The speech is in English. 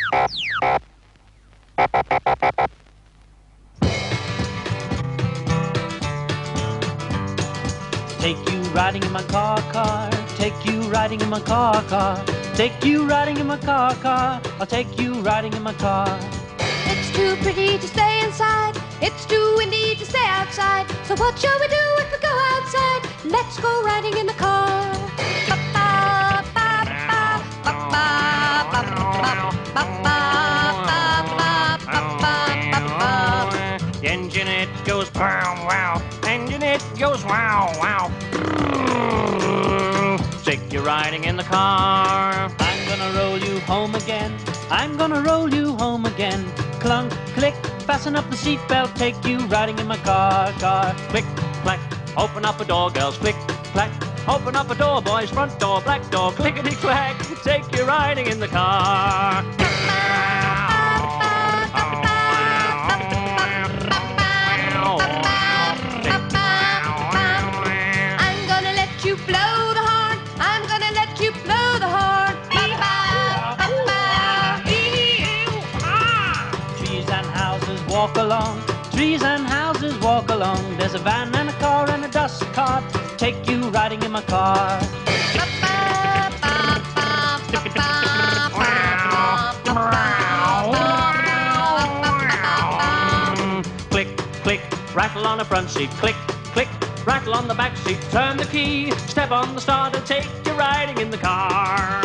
Take you riding in my car, car. Take you riding in my car, car. Take you riding in my car, car. I'll take you riding in my car. It's too pretty to stay inside. It's too windy to stay outside. So what shall we do if we go outside? Let's go riding in the car. Engine it goes wow wow. Engine it goes wow wow. Take you riding in the car. I'm gonna roll you home again. I'm gonna roll you home again. Clunk, click, fasten up the seatbelt. Take you riding in my car, car. Click, clack, open up a door, girls. Click, clack, open up a door, boys. Front door, black door. Clickety clack, take you riding in the car. I'm gonna let you blow the horn. I'm gonna let you blow the horn. Trees and houses walk along. Trees and houses walk along. There's a van and a car and a dust cart. Take you riding in my car. Click, click, rattle on the front seat. Click, click, rattle on the back seat. Turn the key, step on the starter. Take you riding in the car.